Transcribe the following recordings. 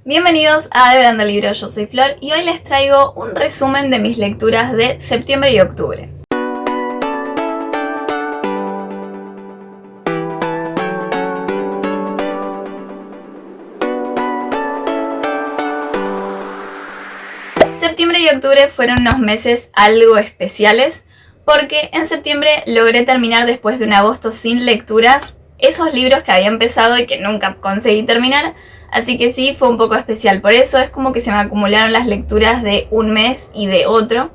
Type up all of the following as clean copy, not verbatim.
Bienvenidos a Devorando Libros, yo soy Flor y hoy les traigo un resumen de mis lecturas de septiembre y octubre. Septiembre y octubre fueron unos meses algo especiales porque en septiembre logré terminar, después de un agosto sin lecturas, esos libros que había empezado y que nunca conseguí terminar. Así que sí, fue un poco especial por eso. Es como que se me acumularon las lecturas de un mes y de otro.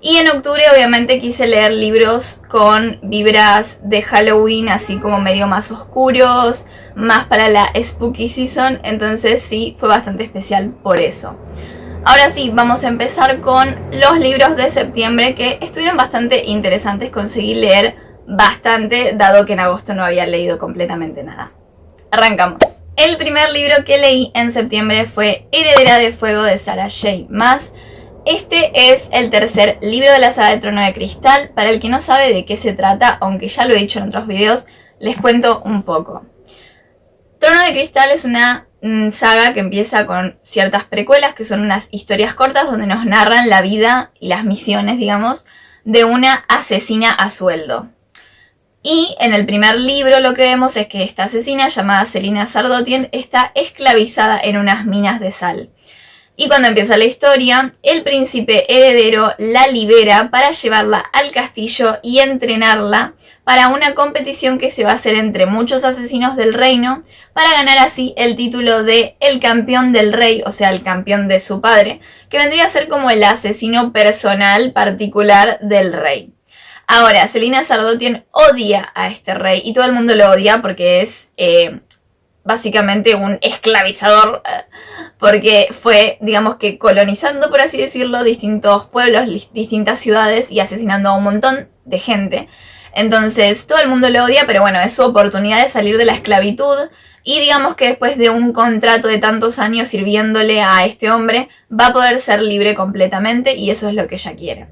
Y en octubre obviamente quise leer libros con vibras de Halloween, así como medio más oscuros, más para la spooky season. Entonces sí, fue bastante especial por eso. Ahora sí, vamos a empezar con los libros de septiembre, que estuvieron bastante interesantes. Conseguí leer bastante, dado que en agosto no había leído completamente nada. Arrancamos. El primer libro que leí en septiembre fue Heredera de Fuego de Sarah J. Maas. Este es el tercer libro de la saga de Trono de Cristal. Para el que no sabe de qué se trata, aunque ya lo he dicho en otros videos, les cuento un poco. Trono de Cristal es una saga que empieza con ciertas precuelas, que son unas historias cortas donde nos narran la vida y las misiones, digamos, de una asesina a sueldo. Y en el primer libro lo que vemos es que esta asesina, llamada Selina Sardothien, está esclavizada en unas minas de sal. Y cuando empieza la historia, el príncipe heredero la libera para llevarla al castillo y entrenarla para una competición que se va a hacer entre muchos asesinos del reino, para ganar así el título de el campeón del rey, o sea, el campeón de su padre, que vendría a ser como el asesino personal particular del rey. Ahora, Selina Sardothien odia a este rey y todo el mundo lo odia porque es básicamente un esclavizador, porque fue, digamos que colonizando, por así decirlo, distintos pueblos, distintas ciudades y asesinando a un montón de gente. Entonces todo el mundo lo odia, pero bueno, es su oportunidad de salir de la esclavitud y digamos que después de un contrato de tantos años sirviéndole a este hombre, va a poder ser libre completamente y eso es lo que ella quiere.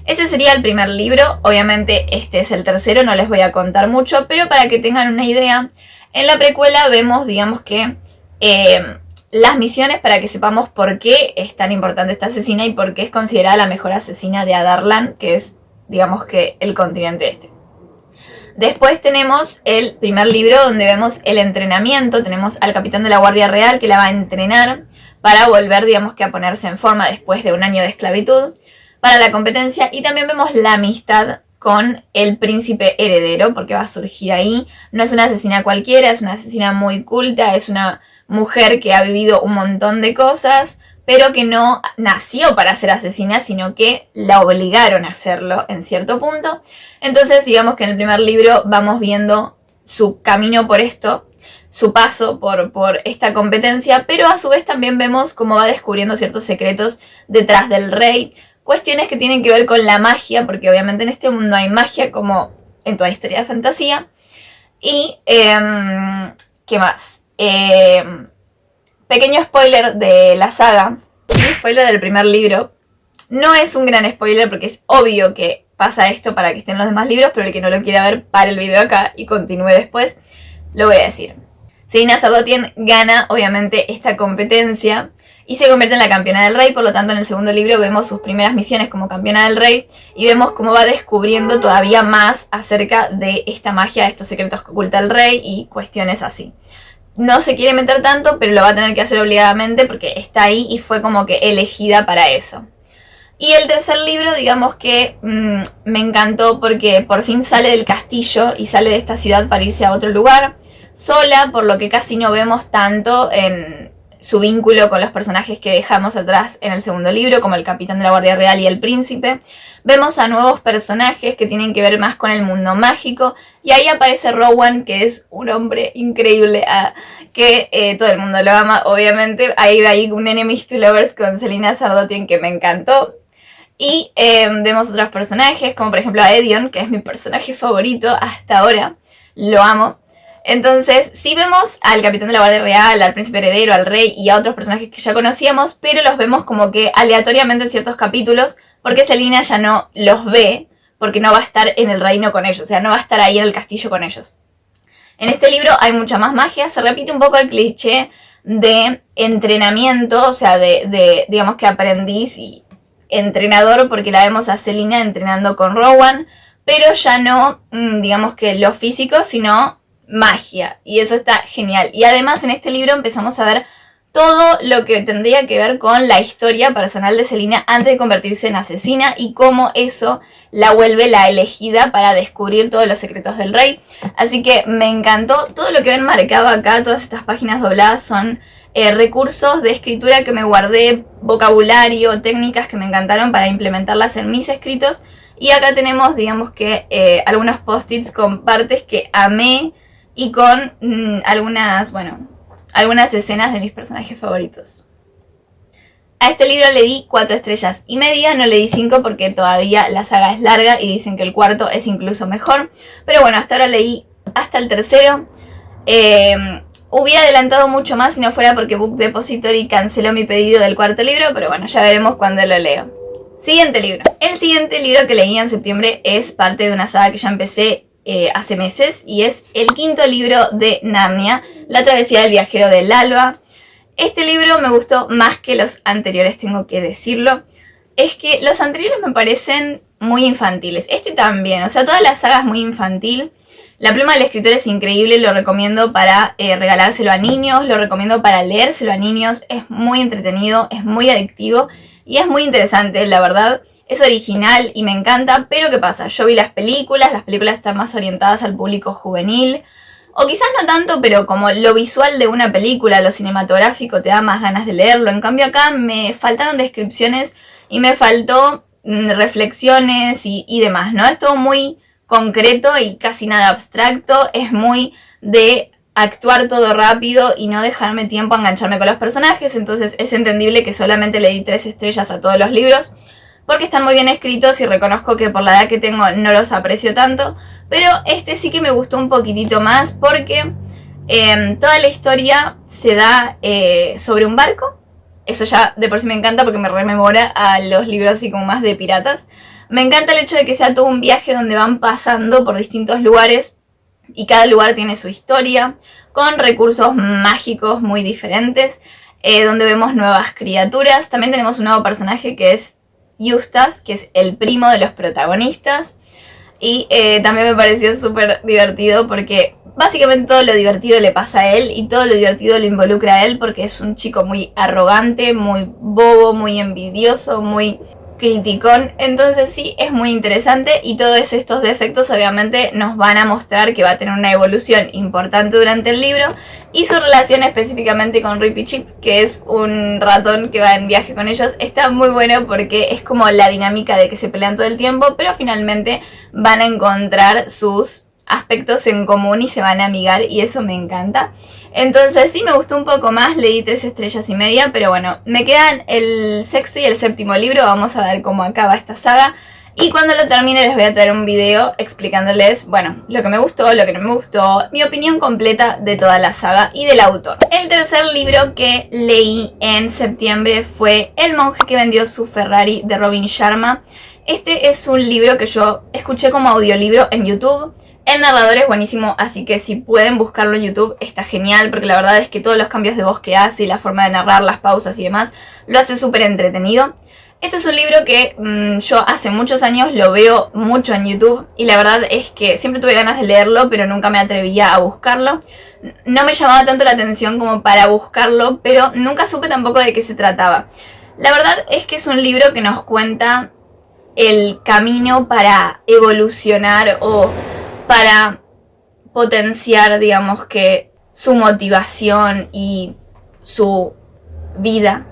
Ese sería el primer libro. Obviamente este es el tercero, no les voy a contar mucho, pero para que tengan una idea, en la precuela vemos, digamos que, las misiones para que sepamos por qué es tan importante esta asesina y por qué es considerada la mejor asesina de Adarlan, que es, digamos que, el continente este. Después tenemos el primer libro donde vemos el entrenamiento. Tenemos al capitán de la Guardia Real que la va a entrenar para volver, digamos que, a ponerse en forma después de un año de esclavitud para la competencia. Y también vemos la amistad con el príncipe heredero, porque va a surgir ahí. No es una asesina cualquiera, es una asesina muy culta, es una mujer que ha vivido un montón de cosas, pero que no nació para ser asesina, sino que la obligaron a hacerlo en cierto punto. Entonces, digamos que en el primer libro vamos viendo su camino por esto, su paso por esta competencia, pero a su vez también vemos cómo va descubriendo ciertos secretos detrás del rey, cuestiones que tienen que ver con la magia, porque obviamente en este mundo hay magia como en toda historia de fantasía. Y, ¿qué más? Pequeño spoiler de la saga, spoiler del primer libro. No es un gran spoiler porque es obvio que pasa esto para que estén los demás libros, pero el que no lo quiera ver, para el video acá y continúe después, lo voy a decir. Selina Sardothien gana obviamente esta competencia y se convierte en la campeona del rey. Por lo tanto, en el segundo libro vemos sus primeras misiones como campeona del rey y vemos cómo va descubriendo todavía más acerca de esta magia, de estos secretos que oculta el rey y cuestiones así. No se quiere meter tanto, pero lo va a tener que hacer obligadamente porque está ahí y fue como que elegida para eso. Y el tercer libro, digamos que me encantó porque por fin sale del castillo y sale de esta ciudad para irse a otro lugar sola, por lo que casi no vemos tanto en su vínculo con los personajes que dejamos atrás en el segundo libro, como el capitán de la Guardia Real y el príncipe. Vemos a nuevos personajes que tienen que ver más con el mundo mágico, y ahí aparece Rowan, que es un hombre increíble, que todo el mundo lo ama, obviamente. Hay un enemies to lovers con Selina Sardothien que me encantó. Y vemos otros personajes, como por ejemplo a Edion, que es mi personaje favorito hasta ahora, lo amo. Entonces, sí vemos al capitán de la Guardia Real, al príncipe heredero, al rey y a otros personajes que ya conocíamos, pero los vemos como que aleatoriamente en ciertos capítulos, porque Selina ya no los ve, porque no va a estar en el reino con ellos, o sea, no va a estar ahí en el castillo con ellos. En este libro hay mucha más magia, se repite un poco el cliché de entrenamiento, o sea, digamos que aprendiz y entrenador, porque la vemos a Selina entrenando con Rowan, pero ya no, digamos que lo físico, sino magia. Y eso está genial. Y además en este libro empezamos a ver todo lo que tendría que ver con la historia personal de Selina antes de convertirse en asesina y cómo eso la vuelve la elegida para descubrir todos los secretos del rey. Así que me encantó. Todo lo que ven marcado acá, todas estas páginas dobladas son recursos de escritura que me guardé, vocabulario, técnicas que me encantaron para implementarlas en mis escritos. Y acá tenemos, digamos que, algunos post-its con partes que amé y con algunas escenas de mis personajes favoritos. A este libro le di 4 estrellas y media, no le di 5 porque todavía la saga es larga y dicen que el cuarto es incluso mejor. Pero bueno, hasta ahora leí hasta el tercero. Hubiera adelantado mucho más si no fuera porque Book Depository canceló mi pedido del cuarto libro, pero bueno, ya veremos cuando lo leo. Siguiente libro. El siguiente libro que leí en septiembre es parte de una saga que ya empecé hace meses y es el 5º libro de Narnia, La travesía del viajero del alba. Este libro me gustó más que los anteriores, tengo que decirlo. Es que los anteriores me parecen muy infantiles. Este también, o sea, toda la saga es muy infantil. La pluma del escritor es increíble, lo recomiendo para regalárselo a niños, lo recomiendo para leérselo a niños. Es muy entretenido, es muy adictivo y es muy interesante, la verdad. Es original y me encanta, pero ¿qué pasa? Yo vi las películas están más orientadas al público juvenil. O quizás no tanto, pero como lo visual de una película, lo cinematográfico te da más ganas de leerlo. En cambio acá me faltaron descripciones y me faltó reflexiones y demás, ¿no? Es todo muy concreto y casi nada abstracto. Es muy de actuar todo rápido y no dejarme tiempo a engancharme con los personajes. Entonces es entendible que solamente le di 3 estrellas a todos los libros, porque están muy bien escritos y reconozco que por la edad que tengo no los aprecio tanto. Pero este sí que me gustó un poquitito más porque toda la historia se da sobre un barco. Eso ya de por sí me encanta porque me rememora a los libros así como más de piratas. Me encanta el hecho de que sea todo un viaje donde van pasando por distintos lugares y cada lugar tiene su historia, con recursos mágicos muy diferentes, donde vemos nuevas criaturas. También tenemos un nuevo personaje que es Eustace, que es el primo de los protagonistas. Y también me pareció súper divertido porque básicamente todo lo divertido le pasa a él y todo lo divertido lo involucra a él, porque es un chico muy arrogante, muy bobo, muy envidioso, muy criticón. Entonces sí, es muy interesante y todos estos defectos obviamente nos van a mostrar que va a tener una evolución importante durante el libro. Y su relación específicamente con Rip y Chip, que es un ratón que va en viaje con ellos, está muy bueno porque es como la dinámica de que se pelean todo el tiempo, pero finalmente van a encontrar sus aspectos en común y se van a amigar, y eso me encanta. Entonces sí, me gustó un poco más, leí 3 estrellas y media, pero bueno, me quedan el 6º y el 7º libro, vamos a ver cómo acaba esta saga. Y cuando lo termine les voy a traer un video explicándoles, bueno, lo que me gustó, lo que no me gustó, mi opinión completa de toda la saga y del autor. El tercer libro que leí en septiembre fue El monje que vendió su Ferrari, de Robin Sharma. Este es un libro que yo escuché como audiolibro en YouTube. El narrador es buenísimo, así que si pueden buscarlo en YouTube está genial, porque la verdad es que todos los cambios de voz que hace y la forma de narrar, las pausas y demás, lo hace súper entretenido. Este es un libro que yo hace muchos años lo veo mucho en YouTube y la verdad es que siempre tuve ganas de leerlo, pero nunca me atrevía a buscarlo. No me llamaba tanto la atención como para buscarlo, pero nunca supe tampoco de qué se trataba. La verdad es que es un libro que nos cuenta el camino para evolucionar o para potenciar, digamos que, su motivación y su vida.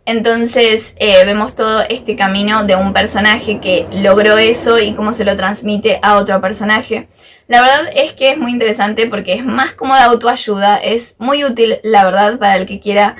Entonces vemos todo este camino de un personaje que logró eso y cómo se lo transmite a otro personaje. La verdad es que es muy interesante porque es más como de autoayuda, es muy útil, la verdad, para el que quiera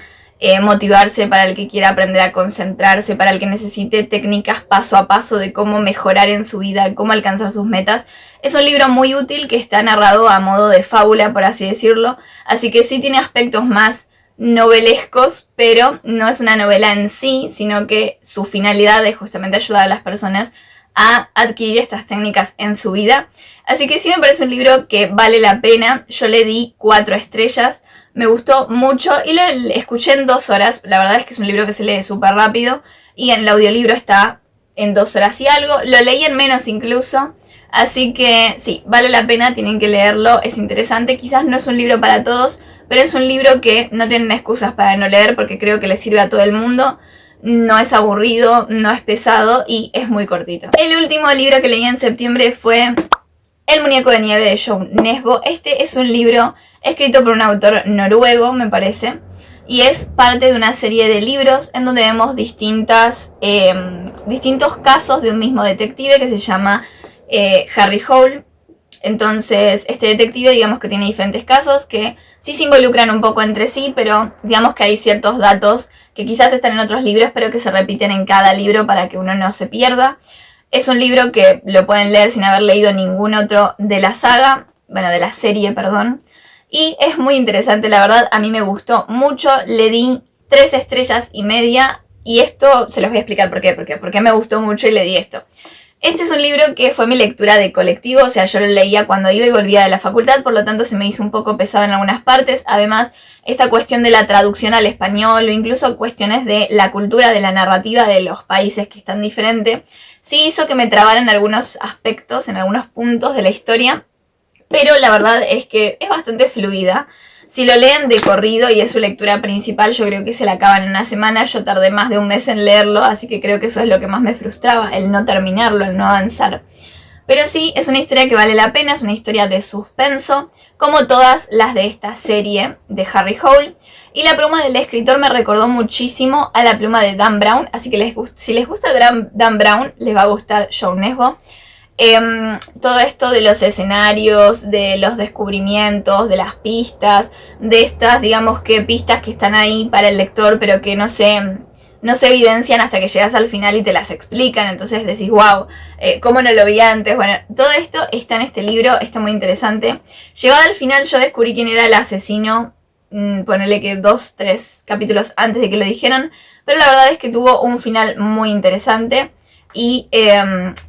motivarse, para el que quiera aprender a concentrarse, para el que necesite técnicas paso a paso de cómo mejorar en su vida, cómo alcanzar sus metas. Es un libro muy útil que está narrado a modo de fábula, por así decirlo, así que sí tiene aspectos más novelescos, pero no es una novela en sí, sino que su finalidad es justamente ayudar a las personas a adquirir estas técnicas en su vida. Así que sí me parece un libro que vale la pena. Yo le di 4 estrellas Me gustó mucho y lo escuché en 2 horas. La verdad es que es un libro que se lee súper rápido y en el audiolibro está en 2 horas y algo. Lo leí en menos incluso. Así que sí, vale la pena, tienen que leerlo, es interesante. Quizás no es un libro para todos, pero es un libro que no tienen excusas para no leer porque creo que le sirve a todo el mundo. No es aburrido, no es pesado y es muy cortito. El último libro que leí en septiembre fue El muñeco de nieve de Jon Nesbo. Este es un libro escrito por un autor noruego, me parece, y es parte de una serie de libros en donde vemos distintos casos de un mismo detective que se llama Harry Hole. Entonces, este detective, digamos que tiene diferentes casos que sí se involucran un poco entre sí, pero digamos que hay ciertos datos que quizás están en otros libros, pero que se repiten en cada libro para que uno no se pierda. Es un libro que lo pueden leer sin haber leído ningún otro de la saga, bueno, de la serie, perdón. Y es muy interesante, la verdad, a mí me gustó mucho, le di 3 estrellas y media. Y esto se los voy a explicar por qué, porque me gustó mucho y le di esto. Este es un libro que fue mi lectura de colectivo, o sea, yo lo leía cuando iba y volvía de la facultad, por lo tanto se me hizo un poco pesado en algunas partes. Además, esta cuestión de la traducción al español o incluso cuestiones de la cultura, de la narrativa de los países que están diferentes, sí hizo que me trabara en algunos aspectos, en algunos puntos de la historia, pero la verdad es que es bastante fluida. Si lo leen de corrido y es su lectura principal, yo creo que se la acaban en una semana. Yo tardé más de un mes en leerlo, así que creo que eso es lo que más me frustraba, el no terminarlo, el no avanzar. Pero sí, es una historia que vale la pena, es una historia de suspenso, como todas las de esta serie de Harry Hole. Y la pluma del escritor me recordó muchísimo a la pluma de Dan Brown, así que si les gusta Dan Brown, les va a gustar Jon Nesbo. Todo esto de los escenarios, de los descubrimientos, de las pistas, de estas, digamos que pistas que están ahí para el lector, pero que no se evidencian hasta que llegas al final y te las explican. Entonces decís, wow, ¿cómo no lo vi antes? Bueno, todo esto está en este libro, está muy interesante. Llegado al final yo descubrí quién era el asesino, ponele que 2, 3 capítulos antes de que lo dijeran, pero la verdad es que tuvo un final muy interesante. Y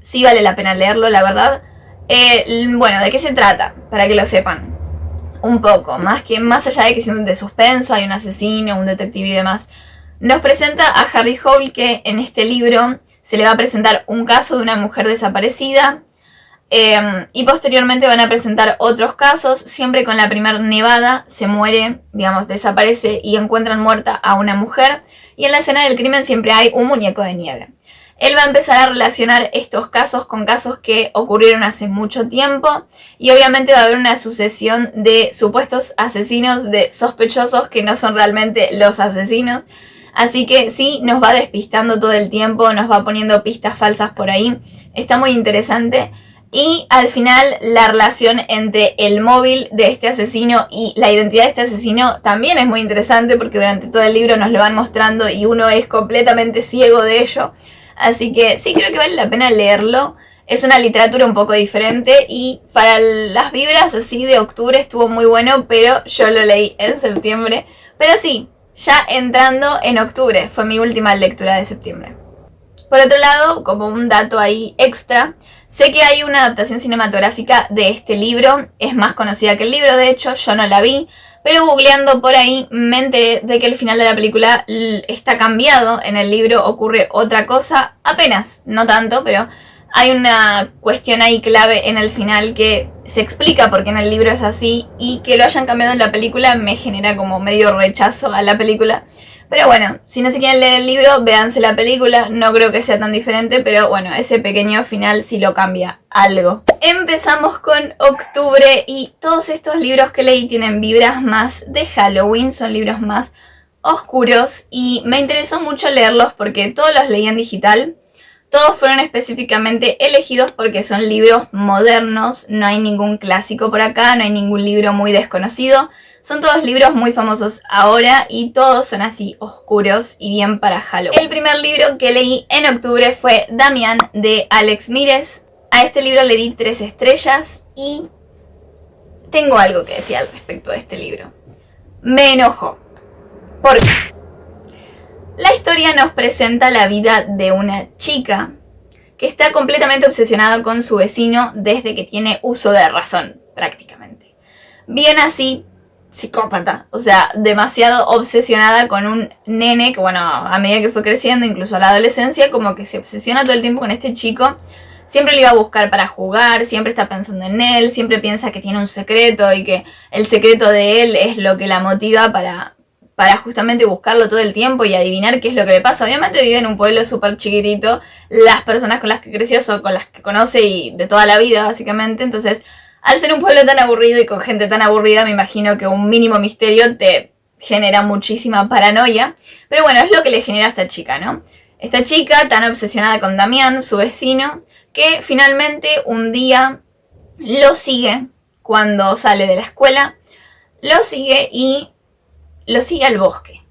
sí vale la pena leerlo, la verdad. Bueno, ¿de qué se trata? Para que lo sepan. Un poco, más allá de que sea de suspenso, hay un asesino, un detective y demás. Nos presenta a Harry Hole, que en este libro se le va a presentar un caso de una mujer desaparecida. Y posteriormente van a presentar otros casos. Siempre con la primera nevada se muere, digamos, desaparece y encuentran muerta a una mujer. Y en la escena del crimen siempre hay un muñeco de nieve. Él va a empezar a relacionar estos casos con casos que ocurrieron hace mucho tiempo y obviamente va a haber una sucesión de supuestos asesinos, de sospechosos que no son realmente los asesinos. Así que sí, nos va despistando todo el tiempo, nos va poniendo pistas falsas por ahí. Está muy interesante. Y al final la relación entre el móvil de este asesino y la identidad de este asesino también es muy interesante porque durante todo el libro nos lo van mostrando y uno es completamente ciego de ello. Así que sí, creo que vale la pena leerlo. Es una literatura un poco diferente y para las vibras así de octubre estuvo muy bueno, pero yo lo leí en septiembre. Pero sí, ya entrando en octubre, fue mi última lectura de septiembre. Por otro lado, como un dato ahí extra, sé que hay una adaptación cinematográfica de este libro. Es más conocida que el libro, de hecho, yo no la vi. Pero googleando por ahí me enteré de que el final de la película está cambiado. En el libro ocurre otra cosa, apenas, no tanto, pero hay una cuestión ahí clave en el final que se explica por qué en el libro es así. Y que lo hayan cambiado en la película me genera como medio rechazo a la película. Pero bueno, si no se quieren leer el libro, véanse la película. No creo que sea tan diferente, pero bueno, ese pequeño final sí lo cambia algo. Empezamos con octubre y todos estos libros que leí tienen vibras más de Halloween. Son libros más oscuros y me interesó mucho leerlos porque todos los leí en digital. Todos fueron específicamente elegidos porque son libros modernos. No hay ningún clásico por acá, no hay ningún libro muy desconocido. Son todos libros muy famosos ahora y todos son así oscuros y bien para Halloween. El primer libro que leí en octubre fue Damián de Alex Mires. A este libro le di 3 estrellas y tengo algo que decir al respecto de este libro. Me enojó. ¿Por qué? La historia nos presenta la vida de una chica que está completamente obsesionada con su vecino desde que tiene uso de razón, prácticamente. Bien así, psicópata, o sea, demasiado obsesionada con un nene que, bueno, a medida que fue creciendo, incluso a la adolescencia, como que se obsesiona todo el tiempo con este chico. Siempre le iba a buscar para jugar, siempre está pensando en él, siempre piensa que tiene un secreto y que el secreto de él es lo que la motiva para justamente buscarlo todo el tiempo y adivinar qué es lo que le pasa. Obviamente vive en un pueblo súper chiquitito, las personas con las que creció son con las que conoce y de toda la vida, básicamente. Entonces, al ser un pueblo tan aburrido y con gente tan aburrida, me imagino que un mínimo misterio te genera muchísima paranoia. Pero bueno, es lo que le genera a esta chica, ¿no? Esta chica tan obsesionada con Damián, su vecino, que finalmente un día lo sigue cuando sale de la escuela, lo sigue al bosque.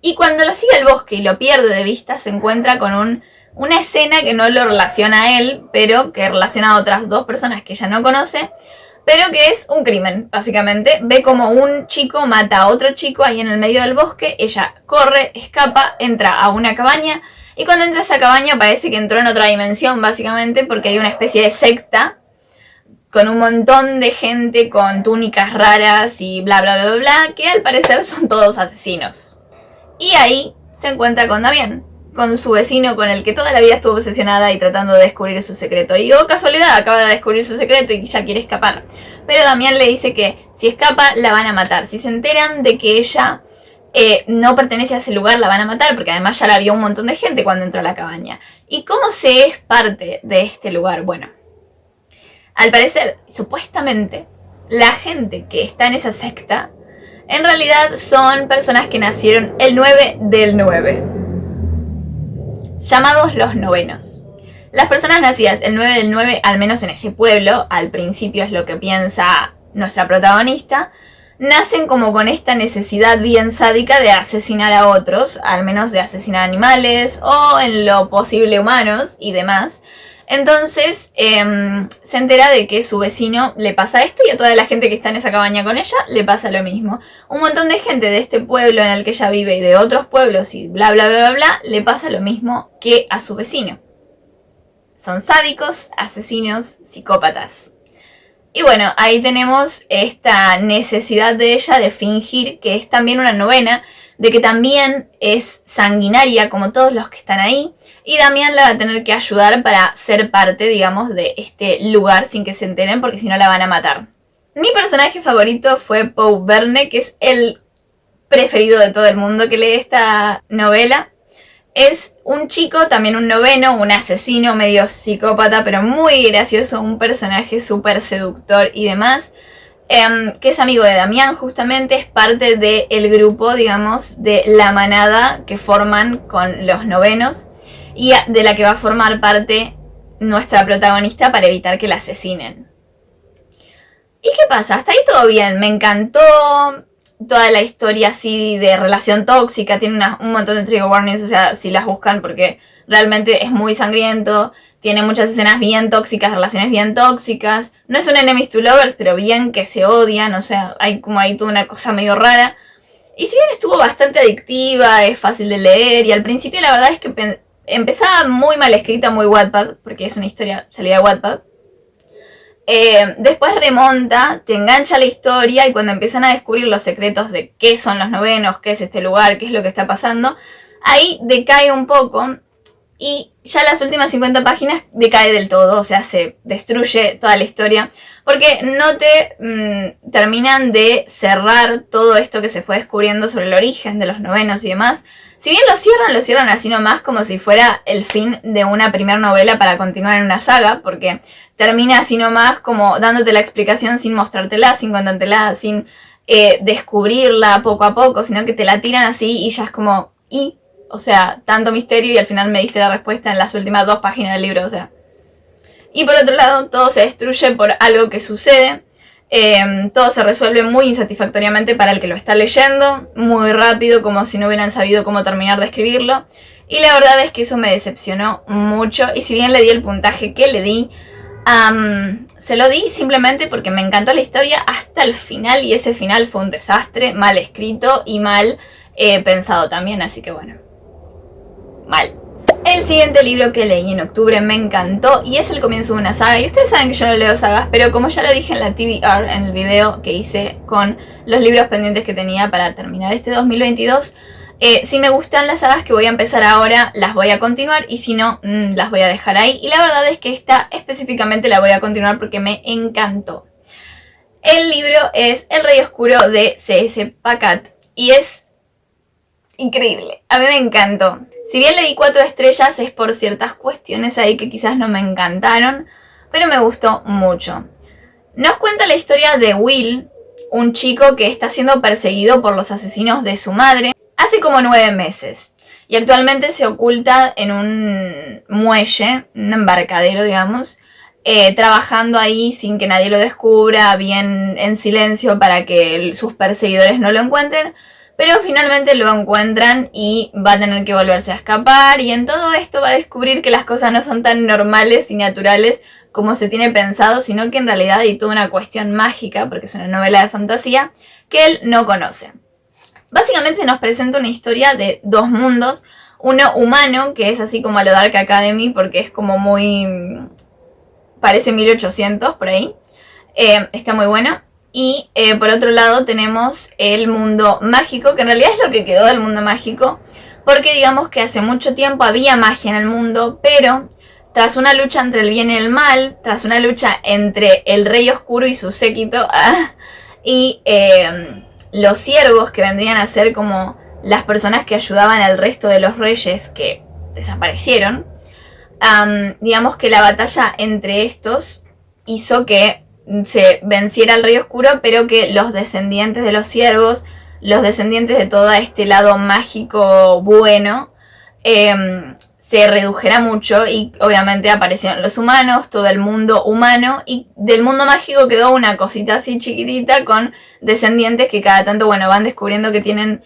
Y cuando lo sigue al bosque y lo pierde de vista, se encuentra con una escena que no lo relaciona a él, pero que relaciona a otras dos personas que ella no conoce, pero que es un crimen, básicamente. Ve como un chico mata a otro chico ahí en el medio del bosque, ella corre, escapa, entra a una cabaña, y cuando entra a esa cabaña parece que entró en otra dimensión, básicamente, porque hay una especie de secta con un montón de gente con túnicas raras y bla bla bla bla, que al parecer son todos asesinos. Y ahí se encuentra con Damián, con su vecino con el que toda la vida estuvo obsesionada y tratando de descubrir su secreto. Y casualidad, acaba de descubrir su secreto y ya quiere escapar. Pero Damián le dice que si escapa la van a matar. Si se enteran de que ella no pertenece a ese lugar, la van a matar, porque además ya la vio un montón de gente cuando entró a la cabaña. ¿Y cómo se es parte de este lugar? Bueno, al parecer, supuestamente, la gente que está en esa secta, en realidad son personas que nacieron el 9 del 9, llamados los novenos. Las personas nacidas el 9 del 9, al menos en ese pueblo, al principio es lo que piensa nuestra protagonista, nacen como con esta necesidad bien sádica de asesinar a otros, al menos de asesinar animales o en lo posible humanos y demás. Entonces se entera de que su vecino le pasa esto y a toda la gente que está en esa cabaña con ella le pasa lo mismo. Un montón de gente de este pueblo en el que ella vive y de otros pueblos y bla bla bla bla bla le pasa lo mismo que a su vecino. Son sádicos, asesinos, psicópatas. Y bueno, ahí tenemos esta necesidad de ella de fingir que es también una novena, de que también es sanguinaria como todos los que están ahí, y Damián la va a tener que ayudar para ser parte, digamos, de este lugar sin que se enteren, porque si no la van a matar. Mi personaje favorito fue Pau Verne, que es el preferido de todo el mundo que lee esta novela. Es un chico, también un noveno, un asesino medio psicópata, pero muy gracioso, un personaje súper seductor y demás, que es amigo de Damián justamente, es parte del grupo, digamos, de la manada que forman con los novenos y de la que va a formar parte nuestra protagonista para evitar que la asesinen. ¿Y qué pasa? Hasta ahí todo bien, me encantó toda la historia así de relación tóxica, tiene un montón de trigger warnings, o sea, si las buscan porque realmente es muy sangriento, tiene muchas escenas bien tóxicas, relaciones bien tóxicas, no es un enemies to lovers, pero bien que se odian, o sea, hay como ahí toda una cosa medio rara, y si bien estuvo bastante adictiva, es fácil de leer, y al principio la verdad es que empezaba muy mal escrita, muy Wattpad, porque es una historia salida de Wattpad. Después remonta, te engancha la historia y cuando empiezan a descubrir los secretos de qué son los novenos, qué es este lugar, qué es lo que está pasando, ahí decae un poco y ya las últimas 50 páginas decae del todo, o sea, se destruye toda la historia porque no te terminan de cerrar todo esto que se fue descubriendo sobre el origen de los novenos y demás. Si bien lo cierran así nomás como si fuera el fin de una primera novela para continuar en una saga, porque termina así nomás como dándote la explicación sin mostrártela, sin contártela, sin descubrirla poco a poco, sino que te la tiran así y ya es como, o sea, tanto misterio y al final me diste la respuesta en las últimas 2 páginas del libro, o sea. Y por otro lado, todo se destruye por algo que sucede. Todo se resuelve muy insatisfactoriamente para el que lo está leyendo, muy rápido, como si no hubieran sabido cómo terminar de escribirlo. Y la verdad es que eso me decepcionó mucho. Y si bien le di el puntaje que le di, se lo di simplemente porque me encantó la historia hasta el final. Y ese final fue un desastre, mal escrito y mal pensado también. Así que bueno, mal. El siguiente libro que leí en octubre me encantó y es el comienzo de una saga. Y ustedes saben que yo no leo sagas, pero como ya lo dije en la TBR, en el video que hice con los libros pendientes que tenía para terminar este 2022, si me gustan las sagas que voy a empezar ahora, las voy a continuar, y si no, las voy a dejar ahí. Y la verdad es que esta específicamente la voy a continuar porque me encantó. El libro es El Rey Oscuro de C.S. Pacat y es increíble. A mí me encantó. Si bien le di 4 estrellas es por ciertas cuestiones ahí que quizás no me encantaron, pero me gustó mucho. Nos cuenta la historia de Will, un chico que está siendo perseguido por los asesinos de su madre hace como 9 meses. Y actualmente se oculta en un muelle, un embarcadero digamos, trabajando ahí sin que nadie lo descubra, bien en silencio para que sus perseguidores no lo encuentren. Pero finalmente lo encuentran y va a tener que volverse a escapar, y en todo esto va a descubrir que las cosas no son tan normales y naturales como se tiene pensado, sino que en realidad hay toda una cuestión mágica, porque es una novela de fantasía, que él no conoce. Básicamente se nos presenta una historia de 2 mundos, uno humano, que es así como a lo Dark Academy, porque es como muy... parece 1800 por ahí, está muy bueno. Y por otro lado tenemos el mundo mágico, que en realidad es lo que quedó del mundo mágico, porque digamos que hace mucho tiempo había magia en el mundo, pero tras una lucha entre el bien y el mal, tras una lucha entre el Rey Oscuro y su séquito, y los siervos, que vendrían a ser como las personas que ayudaban al resto de los reyes que desaparecieron, digamos que la batalla entre estos hizo que se venciera al Rey Oscuro, pero que los descendientes de los siervos, los descendientes de todo este lado mágico bueno, se redujera mucho, y obviamente aparecieron los humanos, todo el mundo humano, y del mundo mágico quedó una cosita así chiquitita con descendientes que cada tanto, bueno, van descubriendo que tienen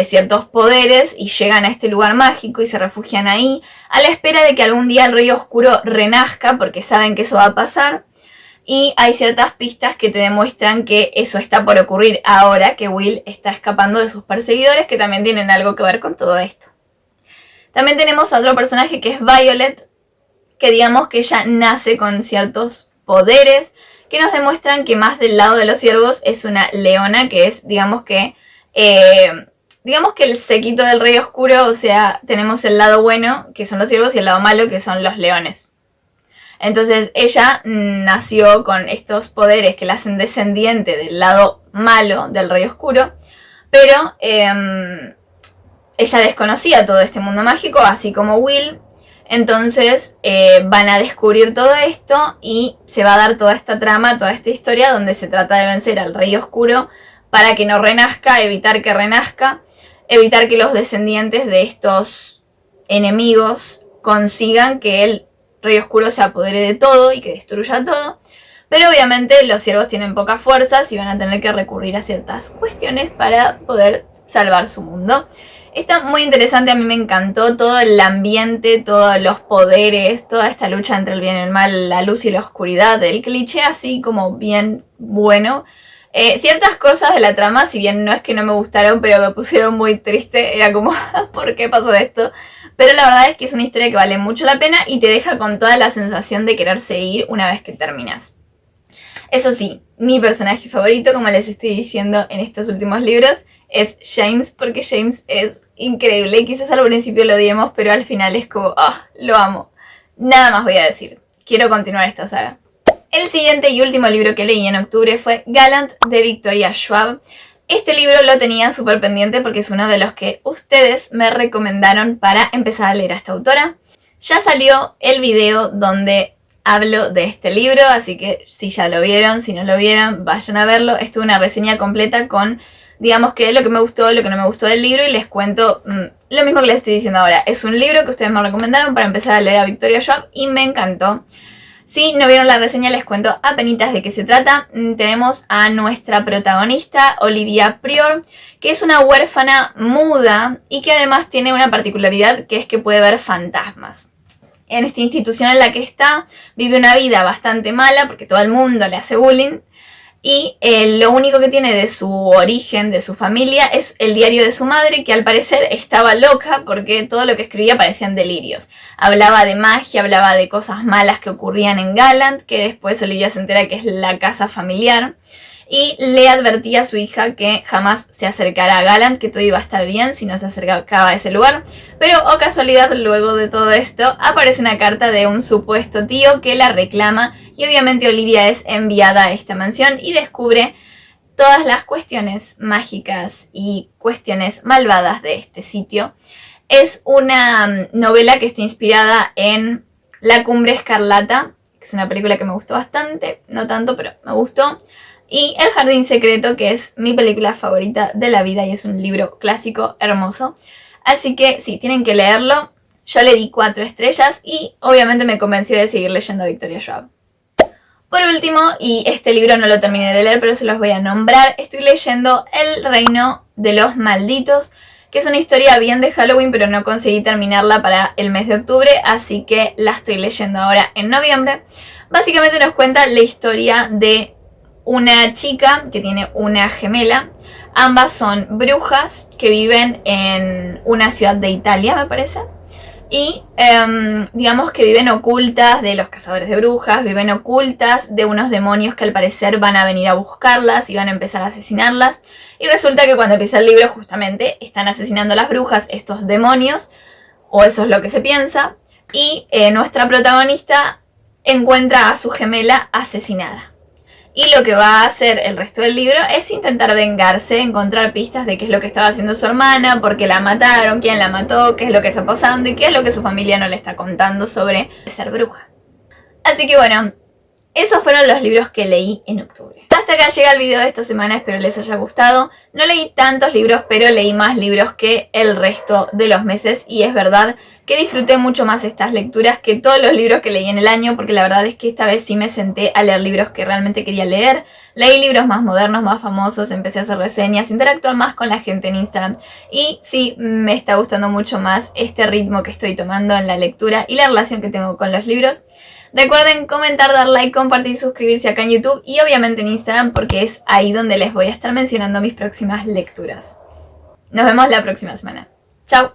ciertos poderes y llegan a este lugar mágico y se refugian ahí a la espera de que algún día el Rey Oscuro renazca, porque saben que eso va a pasar. Y hay ciertas pistas que te demuestran que eso está por ocurrir ahora que Will está escapando de sus perseguidores, que también tienen algo que ver con todo esto. También tenemos a otro personaje que es Violet, que digamos que ella nace con ciertos poderes que nos demuestran que más del lado de los siervos es una leona, que es, digamos que el séquito del Rey Oscuro. O sea, tenemos el lado bueno, que son los siervos, y el lado malo, que son los leones. Entonces ella nació con estos poderes que la hacen descendiente del lado malo del Rey Oscuro, pero ella desconocía todo este mundo mágico, así como Will. Entonces van a descubrir todo esto y se va a dar toda esta trama, toda esta historia donde se trata de vencer al Rey Oscuro para que no renazca, evitar que renazca, evitar que los descendientes de estos enemigos consigan que él, Rey Oscuro, se apodere de todo y que destruya todo. Pero obviamente los siervos tienen pocas fuerzas y van a tener que recurrir a ciertas cuestiones para poder salvar su mundo. Está muy interesante, a mí me encantó todo el ambiente, todos los poderes, toda esta lucha entre el bien y el mal, la luz y la oscuridad, el cliché así como bien bueno. Ciertas cosas de la trama, si bien no es que no me gustaron, pero me pusieron muy triste, era como, ¿por qué pasó esto? Pero la verdad es que es una historia que vale mucho la pena y te deja con toda la sensación de querer seguir una vez que terminas. Eso sí, mi personaje favorito, como les estoy diciendo en estos últimos libros, es James, porque James es increíble. Quizás al principio lo odiemos, pero al final es como, lo amo. Nada más voy a decir. Quiero continuar esta saga. El siguiente y último libro que leí en octubre fue Gallant de Victoria Schwab. Este libro lo tenía súper pendiente porque es uno de los que ustedes me recomendaron para empezar a leer a esta autora. Ya salió el video donde hablo de este libro, así que si ya lo vieron, si no lo vieron, vayan a verlo. Esto es una reseña completa con, digamos, que lo que me gustó, lo que no me gustó del libro, y les cuento lo mismo que les estoy diciendo ahora. Es un libro que ustedes me recomendaron para empezar a leer a Victoria Schwab y me encantó. Si no vieron la reseña, les cuento apenitas de qué se trata. Tenemos a nuestra protagonista, Olivia Prior, que es una huérfana muda y que además tiene una particularidad, que es que puede ver fantasmas. En esta institución en la que está, vive una vida bastante mala porque todo el mundo le hace bullying. Y lo único que tiene de su origen, de su familia, es el diario de su madre, que al parecer estaba loca porque todo lo que escribía parecían delirios. Hablaba de magia, hablaba de cosas malas que ocurrían en Galant, que después Olivia se entera que es la casa familiar. Y le advertía a su hija que jamás se acercara a Galant, que todo iba a estar bien si no se acercaba a ese lugar. Pero, oh casualidad, luego de todo esto, aparece una carta de un supuesto tío que la reclama y obviamente Olivia es enviada a esta mansión y descubre todas las cuestiones mágicas y cuestiones malvadas de este sitio. Es una novela que está inspirada en La Cumbre Escarlata, que es una película que me gustó bastante, no tanto, pero me gustó. Y El Jardín Secreto, que es mi película favorita de la vida y es un libro clásico hermoso. Así que sí, tienen que leerlo. Yo le di 4 estrellas y obviamente me convenció de seguir leyendo a Victoria Schwab. Por último, y este libro no lo terminé de leer, pero se los voy a nombrar, estoy leyendo El Reino de los Malditos, que es una historia bien de Halloween, pero no conseguí terminarla para el mes de octubre, así que la estoy leyendo ahora en noviembre. Básicamente nos cuenta la historia de una chica que tiene una gemela. Ambas son brujas que viven en una ciudad de Italia, me parece. Y digamos que viven ocultas de los cazadores de brujas, viven ocultas de unos demonios que al parecer van a venir a buscarlas y van a empezar a asesinarlas. Y resulta que cuando empieza el libro justamente están asesinando a las brujas estos demonios, o eso es lo que se piensa. Y nuestra protagonista encuentra a su gemela asesinada. Y lo que va a hacer el resto del libro es intentar vengarse, encontrar pistas de qué es lo que estaba haciendo su hermana, por qué la mataron, quién la mató, qué es lo que está pasando y qué es lo que su familia no le está contando sobre ser bruja. Así que bueno, esos fueron los libros que leí en octubre. Hasta acá llega el video de esta semana, espero les haya gustado. No leí tantos libros, pero leí más libros que el resto de los meses y es verdad que disfruté mucho más estas lecturas que todos los libros que leí en el año, porque la verdad es que esta vez sí me senté a leer libros que realmente quería leer. Leí libros más modernos, más famosos, empecé a hacer reseñas, interactuar más con la gente en Instagram y sí, me está gustando mucho más este ritmo que estoy tomando en la lectura y la relación que tengo con los libros. Recuerden comentar, dar like, compartir, suscribirse acá en YouTube y obviamente en Instagram porque es ahí donde les voy a estar mencionando mis próximas lecturas. Nos vemos la próxima semana. ¡Chao!